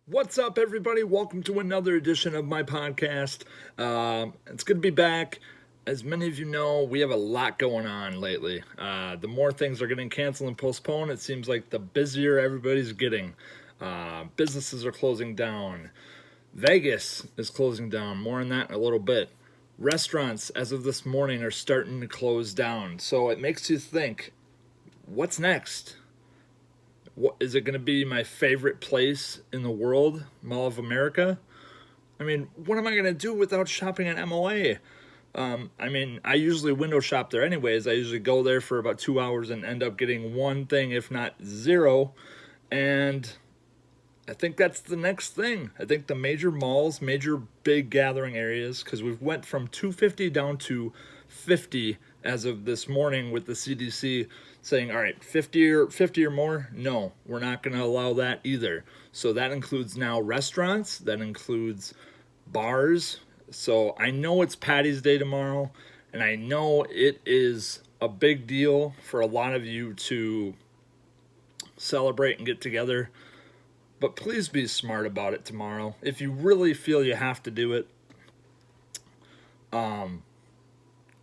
What's up, everybody? Welcome to another edition of my podcast. It's good to be back. As many of you know, we have a lot going on lately. The more things are getting canceled and postponed, it seems like the busier everybody's getting. Businesses are closing down. Vegas is closing down. More on that in a little bit. Restaurants, as of this morning, are starting to close down. So it makes you think, what's next? What is it going to be? My favorite place in the world, Mall of America? I mean, what am I going to do without shopping at MOA? I usually window shop there anyways. I usually go there for about 2 hours and end up getting one thing, if not zero. And I think that's the next thing. I think the major malls, major big gathering areas, because we've went from 250 down to 50 as of this morning with the CDC saying, all right, 50 or more, no, we're not going to allow that either. So that includes now restaurants, that includes bars. So I know it's Patty's Day tomorrow, and I know it is a big deal for a lot of you to celebrate and get together. But please be smart about it tomorrow. If you really feel you have to do it,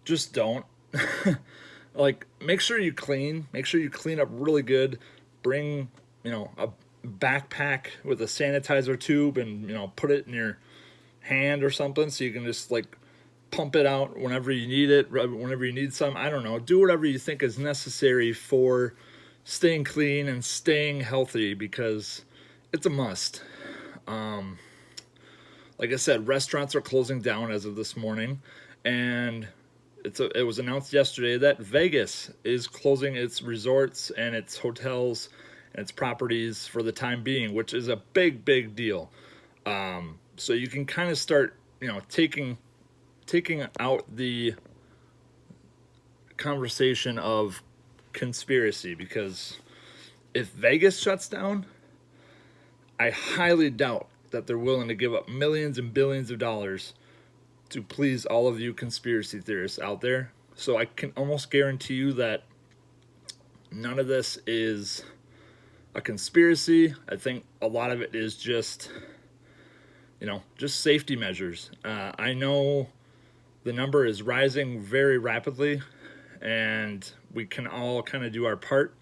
just don't. Like, make sure you clean. Make sure you clean up really good. Bring, a backpack with a sanitizer tube and, put it in your hand or something so you can just, like, pump it out whenever you need it, whenever you need some. I don't know. Do whatever you think is necessary for staying clean and staying healthy because it's a must. Like I said, restaurants are closing down as of this morning, and it was announced yesterday that Vegas is closing its resorts and its hotels and its properties for the time being, which is a big deal. So you can kind of start, taking out the conversation of conspiracy, because if Vegas shuts down, I highly doubt that they're willing to give up millions and billions of dollars to please all of you conspiracy theorists out there. So I can almost guarantee you that none of this is a conspiracy. I think a lot of it is just, just safety measures. I know the number is rising very rapidly, and we can all kind of do our part.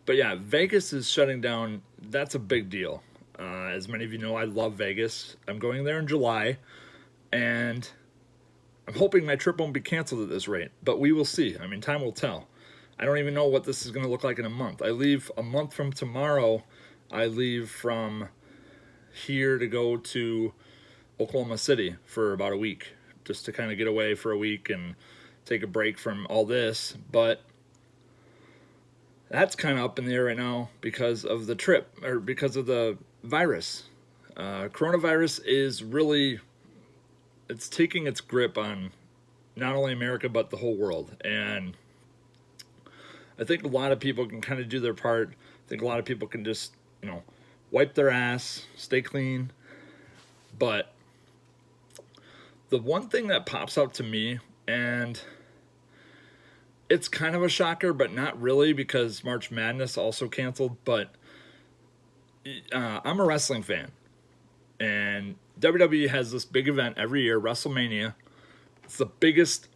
But yeah, Vegas is shutting down. That's a big deal. As many of you know, I love Vegas. I'm going there in July, and I'm hoping my trip won't be canceled at this rate, but we will see. I mean, time will tell. I don't even know what this is going to look like in a month. I leave a month from tomorrow. I leave from here to go to Oklahoma City for about a week, just to kind of get away for a week and take a break from all this. But that's kind of up in the air right now because of the trip, or because of the virus. Coronavirus is really, it's taking its grip on not only America but the whole world. And I think a lot of people can kind of do their part. I think a lot of people can just, wipe their ass, stay clean. But the one thing that pops out to me, and it's kind of a shocker, but not really, because March Madness also canceled. But I'm a wrestling fan, and WWE has this big event every year, WrestleMania. It's the biggest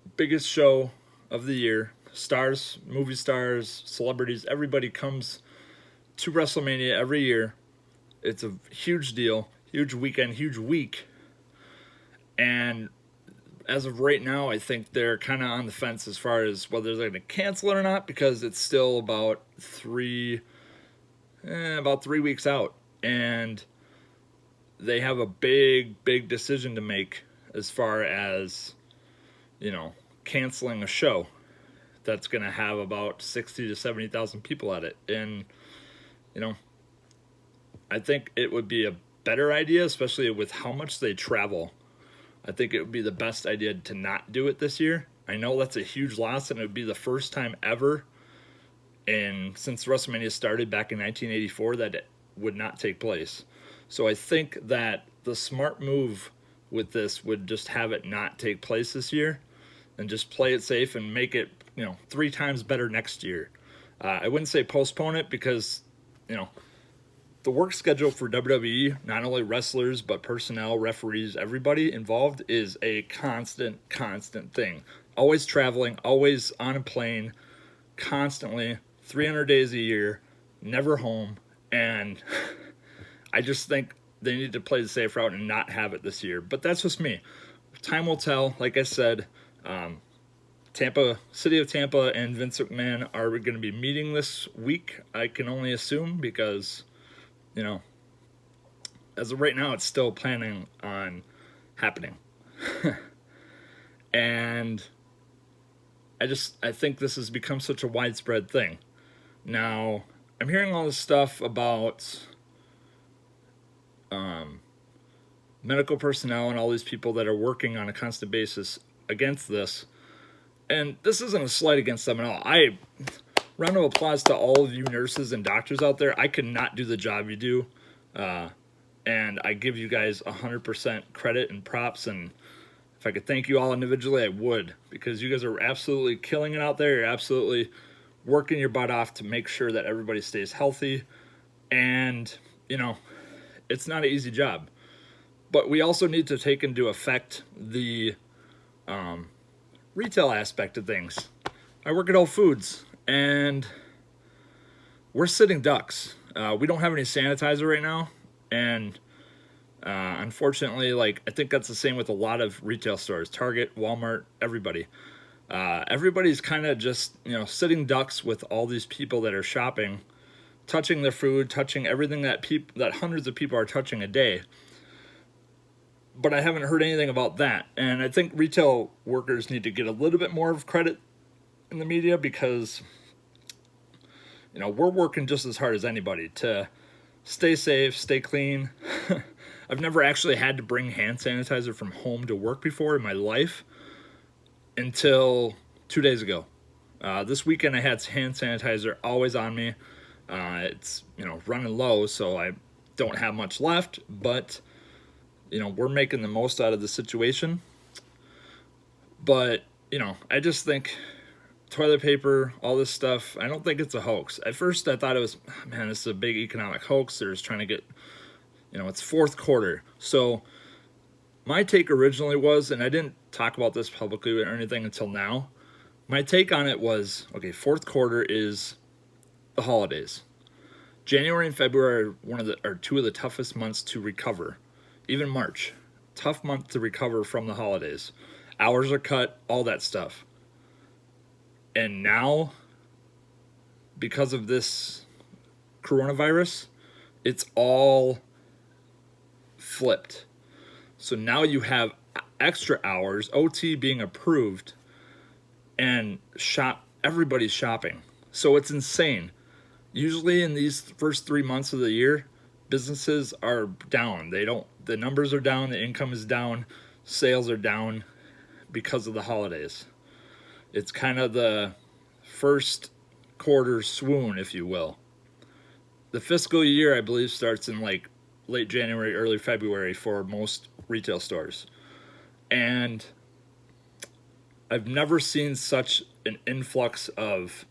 show of the year. Stars, movie stars, celebrities, everybody comes to WrestleMania every year. It's a huge deal, huge weekend, huge week. And as of right now, I think they're kind of on the fence as far as whether they're going to cancel it or not, because it's still about 3 weeks out, and they have a big decision to make as far as, canceling a show that's going to have about 60 to 70,000 people at it. And, I think it would be a better idea, especially with how much they travel. I think it would be the best idea to not do it this year. I know that's a huge loss, and it would be the first time ever since WrestleMania started back in 1984 that it would not take place. So I think that the smart move with this would just have it not take place this year and just play it safe and make it, 3 times better next year. I wouldn't say postpone it, because, the work schedule for WWE, not only wrestlers, but personnel, referees, everybody involved, is a constant thing. Always traveling, always on a plane, constantly, 300 days a year, never home. And I just think they need to play the safe route and not have it this year. But that's just me. Time will tell. Like I said, City of Tampa and Vince McMahon are going to be meeting this week, I can only assume, because, you know, as of right now, it's still planning on happening. And I think this has become such a widespread thing. Now, I'm hearing all this stuff about medical personnel and all these people that are working on a constant basis against this. And this isn't a slight against them at all. Round of applause to all of you nurses and doctors out there. I could not do the job you do. And I give you guys 100% credit and props. And if I could thank you all individually, I would. Because you guys are absolutely killing it out there. You're absolutely working your butt off to make sure that everybody stays healthy. And, you know, it's not an easy job. But we also need to take into effect the retail aspect of things. I work at Whole Foods, and we're sitting ducks. We don't have any sanitizer right now, and unfortunately, like, I think that's the same with a lot of retail stores, Target, Walmart, everybody. Everybody's kind of just, you know, sitting ducks with all these people that are shopping, touching their food, touching everything that hundreds of people are touching a day. But I haven't heard anything about that. And I think retail workers need to get a little bit more of credit in the media, because, you know, we're working just as hard as anybody to stay safe, stay clean. I've never actually had to bring hand sanitizer from home to work before in my life until 2 days ago. This weekend I had hand sanitizer always on me. It's, you know, running low, so I don't have much left, but, you know, we're making the most out of the situation. But, you know, I just think toilet paper, all this stuff, I don't think it's a hoax. At first I thought it was, man, this is a big economic hoax. They're just trying to get, you know, it's fourth quarter. So my take originally was, and I didn't talk about this publicly or anything until now, my take on it was, okay, fourth quarter is the holidays. January and February are two of the toughest months to recover. Even March, tough month to recover from the holidays. Hours are cut, all that stuff. And now, because of this coronavirus, it's all flipped. So now you have extra hours, OT being approved, and everybody's shopping. So it's insane. Usually in these first 3 months of the year, businesses are down. The numbers are down, the income is down, sales are down because of the holidays. It's kind of the first quarter swoon, if you will. The fiscal year, I believe, starts in like late January, early February for most retail stores. And I've never seen such an influx of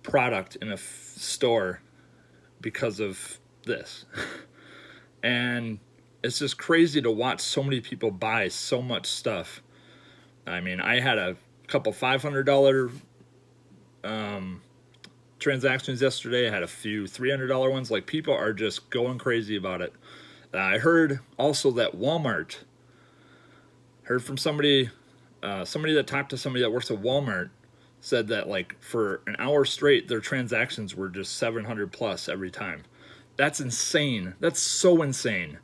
product in a store because of this. And it's just crazy to watch so many people buy so much stuff. I mean, I had a couple $500 transactions yesterday. I had a few $300 ones. Like, people are just going crazy about it. I heard also that Walmart, heard from somebody that talked to somebody that works at Walmart, said that, like, for an hour straight, their transactions were just 700 plus every time. That's insane. That's so insane.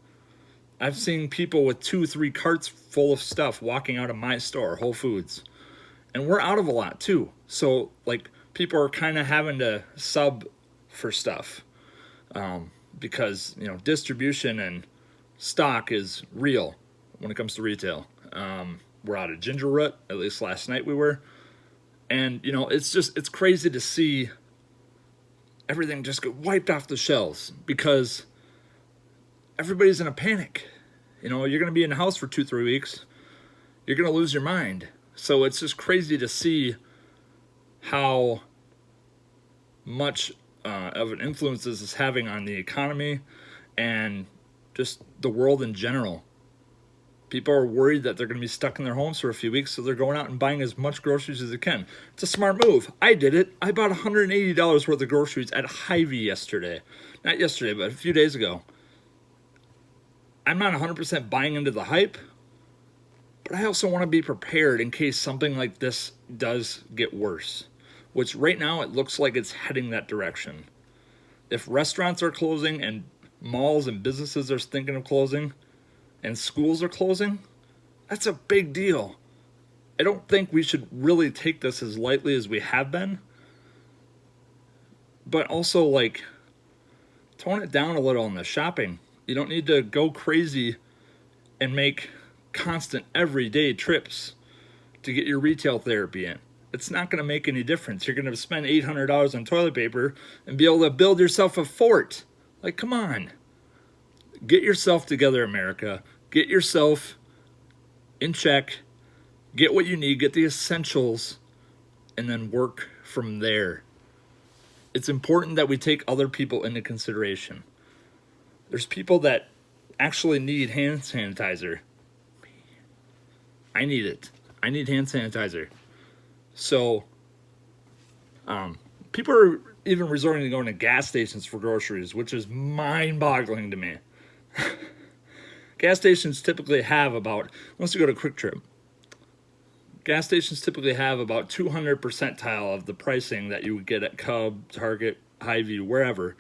I've seen people with 2-3 carts full of stuff walking out of my store, Whole Foods. And we're out of a lot too. So, like, people are kind of having to sub for stuff. Because, you know, distribution and stock is real when it comes to retail. We're out of ginger root, at least last night we were. And, you know, it's crazy to see everything just get wiped off the shelves because everybody's in a panic. You know, you're going to be in the house for 2-3 weeks. You're going to lose your mind. So it's just crazy to see how much of an influence this is having on the economy and just the world in general. People are worried that they're going to be stuck in their homes for a few weeks, so they're going out and buying as much groceries as they can. It's a smart move. I did it. I bought $180 worth of groceries at Hy-Vee yesterday. Not yesterday, but a few days ago. I'm not 100% buying into the hype, but I also want to be prepared in case something like this does get worse, which right now it looks like it's heading that direction. If restaurants are closing and malls and businesses are thinking of closing, and schools are closing, that's a big deal. I don't think we should really take this as lightly as we have been, but also like tone it down a little in the shopping. You don't need to go crazy and make constant everyday trips to get your retail therapy in. It's not going to make any difference. You're going to spend $800 on toilet paper and be able to build yourself a fort. Like, come on. Get yourself together, America. Get yourself in check. Get what you need. Get the essentials. And then work from there. It's important that we take other people into consideration. There's people that actually need hand sanitizer. I need it. I need hand sanitizer. So, people are even resorting to going to gas stations for groceries, which is mind-boggling to me. Gas stations typically have about, once you go to Quick Trip, gas stations typically have about 200 percentile of the pricing that you would get at Cub, Target, Hy-Vee, wherever,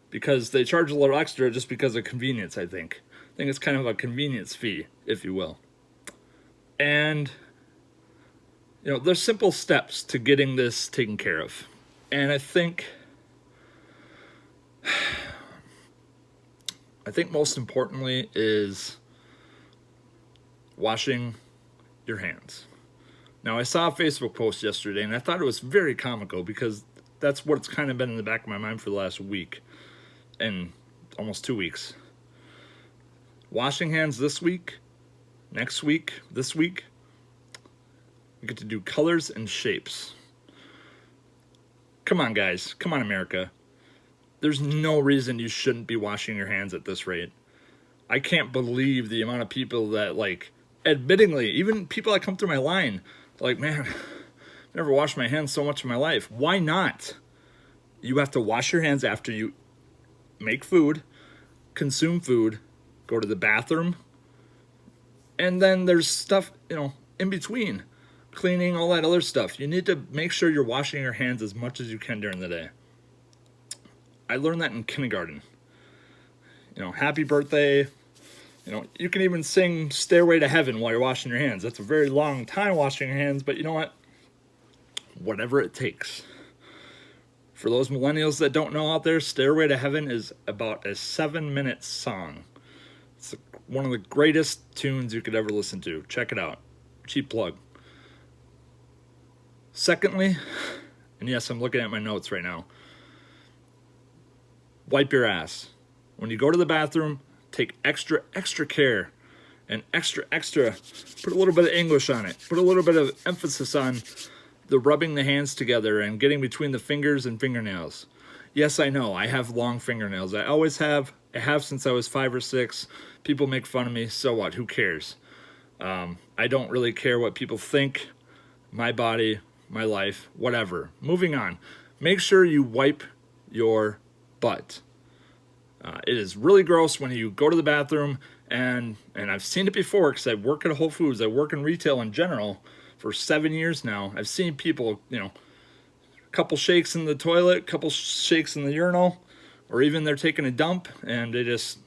because they charge a little extra just because of convenience, I think. I think it's kind of a convenience fee, if you will. And, you know, there's simple steps to getting this taken care of. And I think most importantly is washing your hands. Now, I saw a Facebook post yesterday, and I thought it was very comical because that's what's kind of been in the back of my mind for the last week and almost 2 weeks. Washing hands this week, next week, this week, you get to do colors and shapes. Come on, guys. Come on, America. There's no reason you shouldn't be washing your hands at this rate. I can't believe the amount of people that, like, admittingly, even people that come through my line, like, man, I've never washed my hands so much in my life. Why not? You have to wash your hands after you make food, consume food, go to the bathroom, and then there's stuff, you know, in between. Cleaning, all that other stuff. You need to make sure you're washing your hands as much as you can during the day. I learned that in kindergarten. You know, happy birthday. You know, you can even sing Stairway to Heaven while you're washing your hands. That's a very long time washing your hands, but you know what? Whatever it takes. For those millennials that don't know out there, Stairway to Heaven is about a 7-minute song. It's one of the greatest tunes you could ever listen to. Check it out. Cheap plug. Secondly, and yes, I'm looking at my notes right now, wipe your ass. When you go to the bathroom, take extra care and extra, put a little bit of English on it. Put a little bit of emphasis on the rubbing the hands together and getting between the fingers and fingernails. Yes, I know, I have long fingernails. I always have. I have since I was 5 or 6. People make fun of me, so what? Who cares? I don't really care what people think. My body, my life, whatever. Moving on. Make sure you wipe your butt. It is really gross when you go to the bathroom, and I've seen it before because I work at Whole Foods. I work in retail in general for 7 years now. I've seen people, you know, a couple shakes in the toilet, a couple shakes in the urinal, or even they're taking a dump and they just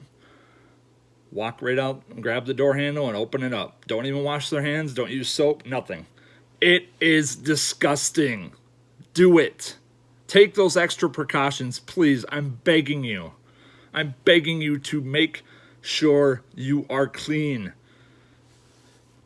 walk right out and grab the door handle and open it up. Don't even wash their hands. Don't use soap. Nothing. It is disgusting. Do it. Take those extra precautions, please. I'm begging you. I'm begging you to make sure you are clean.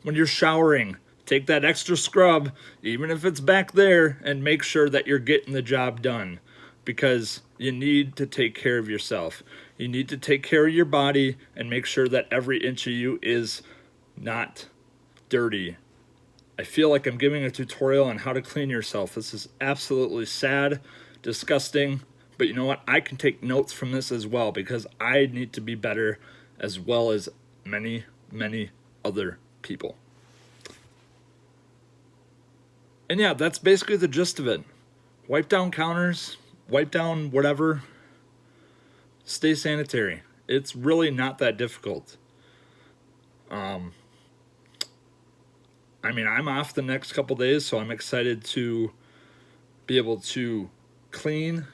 When you're showering, take that extra scrub, even if it's back there, and make sure that you're getting the job done. Because you need to take care of yourself. You need to take care of your body and make sure that every inch of you is not dirty. I feel like I'm giving a tutorial on how to clean yourself. This is absolutely sad, disgusting, But you know what? I can take notes from this as well because I need to be better as well as many, many other people. And yeah, that's basically the gist of it. Wipe down counters, wipe down whatever, stay sanitary. It's really not that difficult. I mean, I'm off the next couple days, so I'm excited to be able to clean,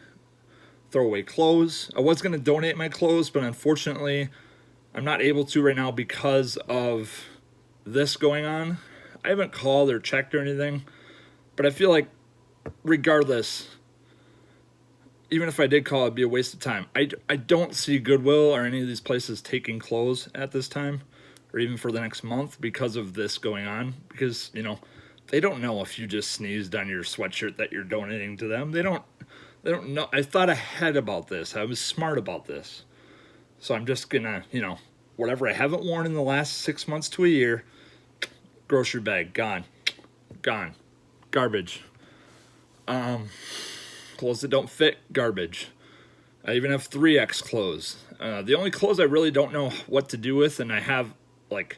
throw away clothes. I was going to donate my clothes, but unfortunately, I'm not able to right now because of this going on. I haven't called or checked or anything, but I feel like regardless, even if I did call, it'd be a waste of time. I don't see Goodwill or any of these places taking clothes at this time, or even for the next month because of this going on. Because, you know, they don't know if you just sneezed on your sweatshirt that you're donating to them. They don't know. I thought ahead about this. I was smart about this. So I'm just gonna, you know, whatever I haven't worn in the last 6 months to a year, grocery bag, gone. Garbage. Clothes that don't fit, garbage. I even have 3X clothes. The only clothes I really don't know what to do with, and I have like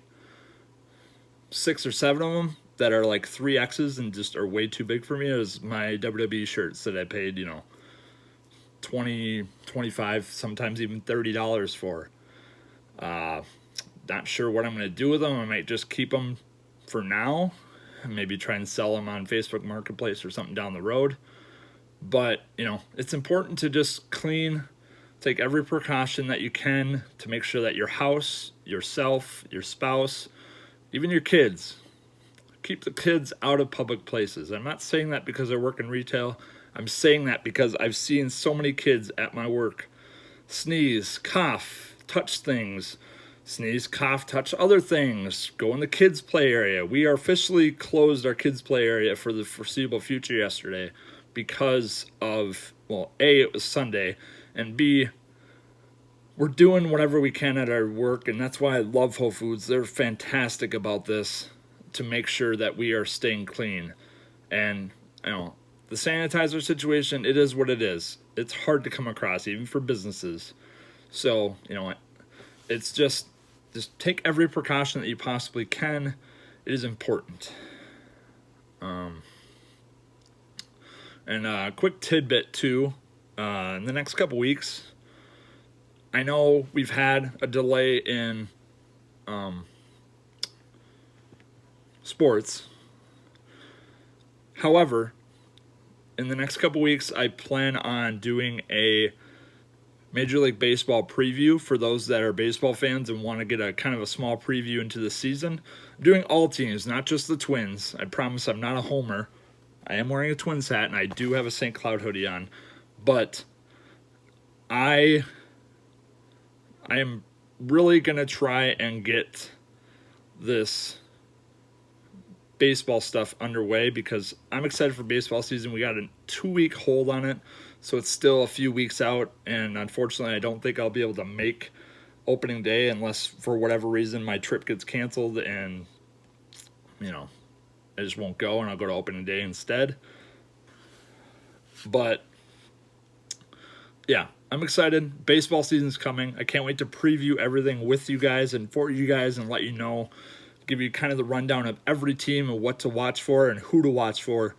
6 or 7 of them that are like 3Xs and just are way too big for me, is my WWE shirts that I paid, you know, $20, $25, sometimes even $30 for. Not sure what I'm going to do with them. I might just keep them for now and maybe try and sell them on Facebook Marketplace or something down the road. But, you know, it's important to just clean, take every precaution that you can to make sure that your house, yourself, your spouse, even your kids, keep the kids out of public places. I'm not saying that because I work in retail. I'm saying that because I've seen so many kids at my work sneeze, cough, touch things, sneeze, cough, touch other things, go in the kids' play area. We are officially closed our kids' play area for the foreseeable future yesterday because of, well, A, it was Sunday, and B, we're doing whatever we can at our work, and that's why I love Whole Foods. They're fantastic about this to make sure that we are staying clean. And, you know, the sanitizer situation, it is what it is. It's hard to come across, even for businesses. So, you know, it's just take every precaution that you possibly can. It is important. And a quick tidbit, too. In the next couple weeks, I know we've had a delay in sports. However, in the next couple weeks, I plan on doing a Major League Baseball preview for those that are baseball fans and want to get a kind of a small preview into the season. I'm doing all teams, not just the Twins. I promise I'm not a homer. I am wearing a Twins hat, and I do have a St. Cloud hoodie on. But I am really going to try and get this baseball stuff underway because I'm excited for baseball season. We got a 2-week hold on it, so it's still a few weeks out, and unfortunately I don't think I'll be able to make opening day unless for whatever reason my trip gets canceled and, you know, I just won't go and I'll go to opening day instead. But yeah, I'm excited. Baseball season's coming. I can't wait to preview everything with you guys and for you guys and let you know, give you kind of the rundown of every team and what to watch for and who to watch for.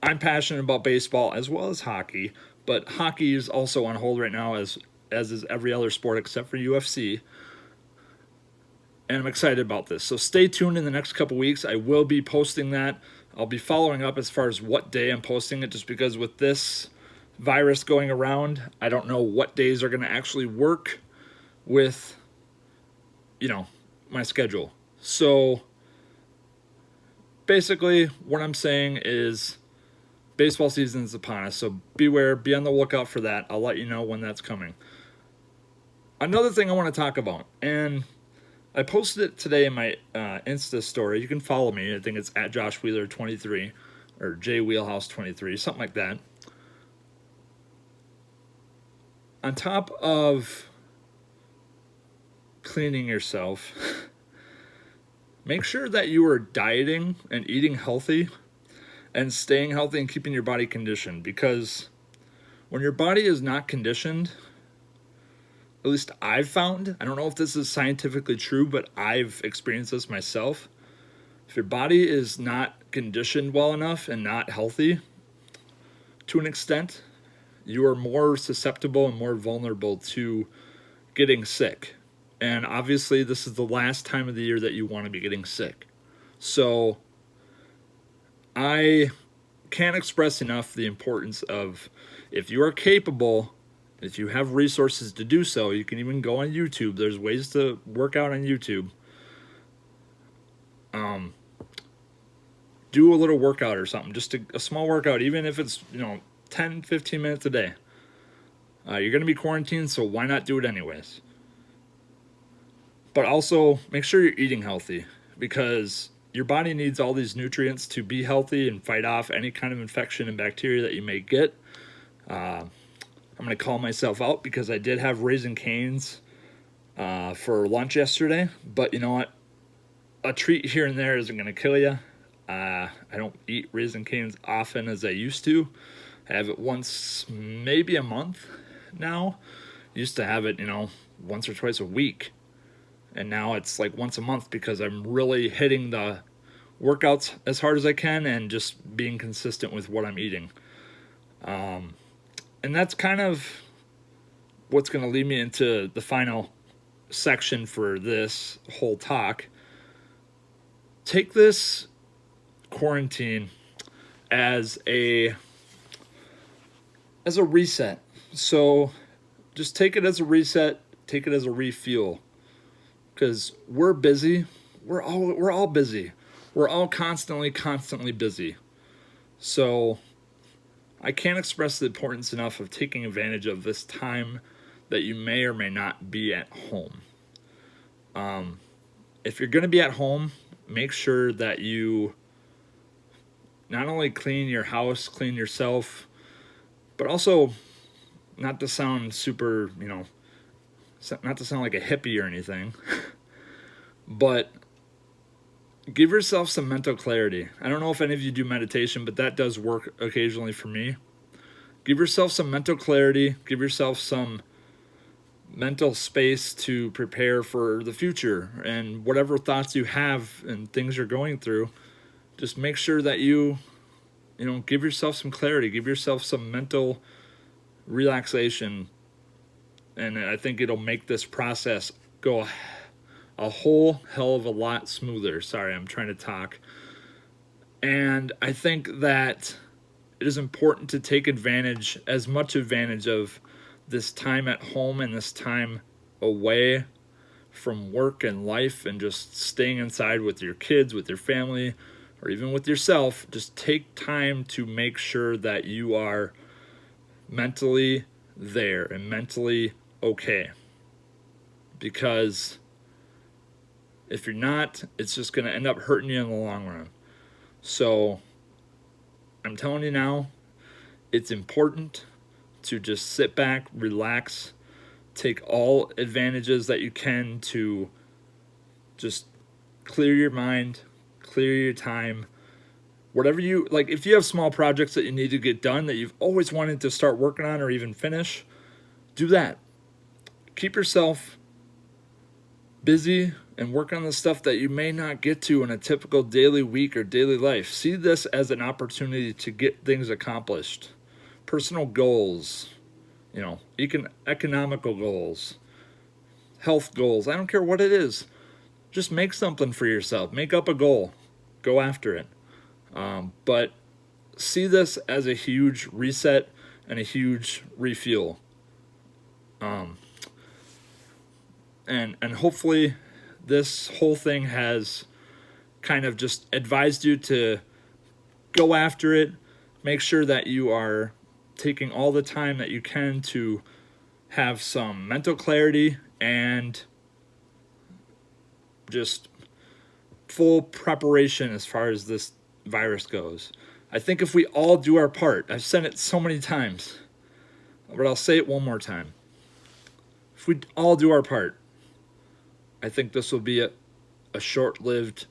I'm passionate about baseball as well as hockey, but hockey is also on hold right now as is every other sport except for UFC. And I'm excited about this. So stay tuned in the next couple weeks. I will be posting that. I'll be following up as far as what day I'm posting it, just because with this virus going around, I don't know what days are going to actually work with, you know, my schedule. So basically what I'm saying is baseball season is upon us. So beware, be on the lookout for that. I'll let you know when that's coming. Another thing I want to talk about, and I posted it today in my Insta story. You can follow me. I think it's at Josh Wheeler 23 or J Wheelhouse 23, something like that. On top of cleaning yourself, make sure that you are dieting and eating healthy and staying healthy and keeping your body conditioned, because When your body is not conditioned, at least I've found, I don't know if this is scientifically true, but I've experienced this myself. If your body is not conditioned well enough and not healthy, to an extent, you are more susceptible and more vulnerable to getting sick. And obviously, this is the last time of the year that you want to be getting sick. So, I can't express enough the importance of, if you are capable, if you have resources to do so, you can even go on YouTube. There's ways to work out on YouTube. Do a little workout or something, just a small workout, even if it's 10, 15 minutes a day. You're going to be quarantined, so why not do it anyways? But also, make sure you're eating healthy, because your body needs all these nutrients to be healthy and fight off any kind of infection and bacteria that you may get. I'm going to call myself out because I did have Raisin Canes for lunch yesterday. But you know what? A treat here and there isn't going to kill you. I don't eat Raisin Canes often as I used to. I have it once, maybe a month now. Used to have it, once or twice a week. And now it's like once a month because I'm really hitting the workouts as hard as I can and just being consistent with what I'm eating. And that's kind of what's going to lead me into the final section for this whole talk. Take this quarantine as a reset. So just take it as a reset, take it as a refuel. Because we're busy. We're all busy. We're all constantly busy. So I can't express the importance enough of taking advantage of this time that you may or may not be at home. If you're going to be at home, make sure that you not only clean your house, clean yourself, but also, not to sound super, not to sound like a hippie or anything, but give yourself some mental clarity. I don't know if any of you do meditation, but that does work occasionally for me. Give yourself some mental clarity. Give yourself some mental space to prepare for the future and whatever thoughts you have and things you're going through. Just make sure that you give yourself some clarity. Give yourself some mental relaxation. And I think it'll make this process go a whole hell of a lot smoother. Sorry, I'm trying to talk. And I think that it is important to take as much advantage of this time at home and this time away from work and life and just staying inside with your kids, with your family, or even with yourself. Just take time to make sure that you are mentally there and mentally okay. Because if you're not, it's just going to end up hurting you in the long run. So I'm telling you now, it's important to just sit back, relax, take all advantages that you can to just clear your mind, clear your time. Whatever you like, if you have small projects that you need to get done that you've always wanted to start working on or even finish, do that. Keep yourself busy and work on the stuff that you may not get to in a typical daily week or daily life. See this as an opportunity to get things accomplished. Personal goals, economical goals, health goals. I don't care what it is. Just make something for yourself. Make up a goal. Go after it. But see this as a huge reset and a huge refuel. And hopefully this whole thing has kind of just advised you to go after it. Make sure that you are taking all the time that you can to have some mental clarity and just full preparation as far as this virus goes. I think if we all do our part, I've said it so many times, but I'll say it one more time. If we all do our part, I think this will be a short-lived